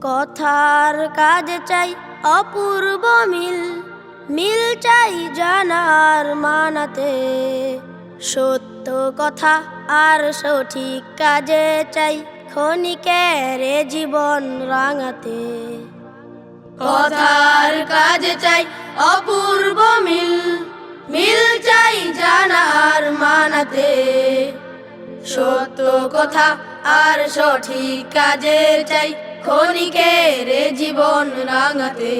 কথার কাজ চাই অপূর্ব মিল, মিল চাই জানার মানাতে। সত্য কথা আর সঠিক কাজে চাই ক্ষণিকের জীবন রাঙাতে। কথার কাজ চাই অপূর্ব মিল, মিল চাই জানার মানাতে। সত্য কথা আর সঠিক কাজে চাই ক্ষণিকের জীবন রাঙাতে।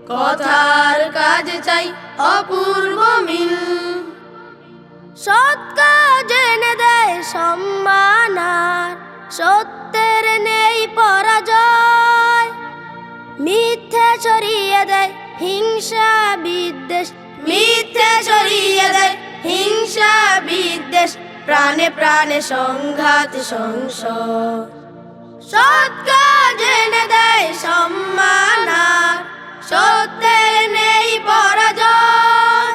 কথার কাজ চাই অপূর্ব মিল, সৎ কাজ এনে দেয় সম্মান আর সত্যের নেই পরাজয়। মিথ্যে ছড়িয়ে দেয় হিংসা বিদ্বেষ, মিথ্যে ছড়িয়ে দেয় হিংসা বিদ্বেষ। প্রাণে প্রাণে সংঘাত সংশয়। সৎ কাজ এনে দেয় সম্মান আর সত্যের নেই পরাজয়।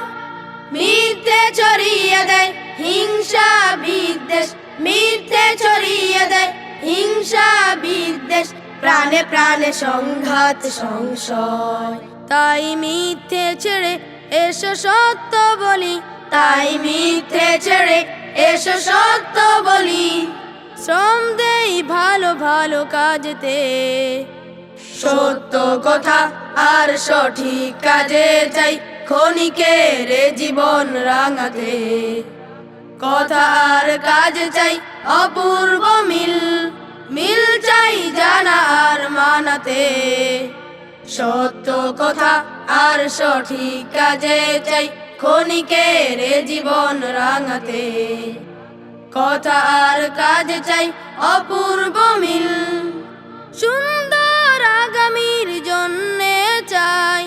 মিথ্যে ছড়িয়ে দেয় হিংসা বিদ্বেষ, মিথ্যে ছড়িয়ে দেয় হিংসা বিদ্বেষ। প্রাণে প্রাণে সংঘাত সংশয়। তাই মিথ্যে ছেড়ে এসো সত্য বলি, তাই মিথ্যে ছেড়ে এসো সত্য বলি। শ্রম দেই ভালো ভালো কাজেতে। সত্য কথা আর সঠিক কাজে চাই ক্ষণিকের জীবন রাঙাতে। কথা আর কাজ চাই অপূর্ব মিল, মিল চাই জানার মানাতে। সত্য কথা আর সঠিক কাজে চাই ক্ষণিকের জীবন রাঙাতে। কথা আর কাজ চাই অপূর্ব মিল, সুন্দর আগামীর জন্যে চাই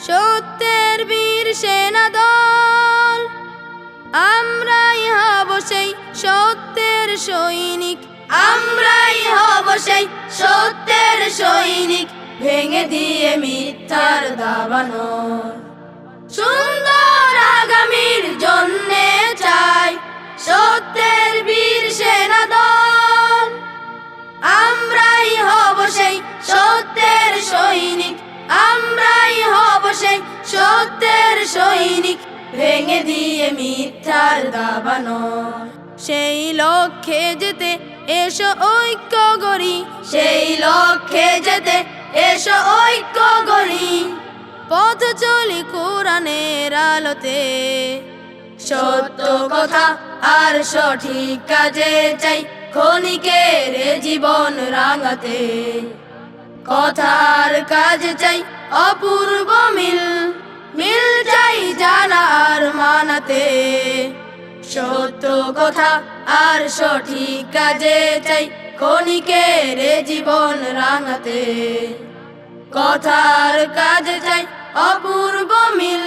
সত্যের বীর সেনা দল। আমরাই হব সেই সত্যের সৈনিক, আমরাই হব সেই সত্যের সৈনিক। ভেঙে দিয়ে মিথ্যার দাবানল, সুন্দর আগামীর জন্যে চাই সত্যের বীর সেনা দল। আমরাই হব সেই সত্যের সৈনিক, আমরাই হব সেই সত্যের সৈনিক। ভেঙে দিয়ে মিথ্যার দাবানল। সেই লক্ষ্যে যেতে এসো ঐক্য গড়ি, সেই লক্ষ্যে যেতে এসো ঐক্য গড়ি। পথ চলি কোরআনের আলোতে। সত্য কথা আর সঠিক কাজে চাই ক্ষণিকের জীবন রাঙাতে। কথা আর কাজ চাই অপূর্ব মিল, মিল চাই জানার মানাতে। সত্য কথা আর সঠিক কাজে চাই ক্ষণিকের জীবন রাঙাতে। কথা আর কাজ চাই অপূর্ব মিল।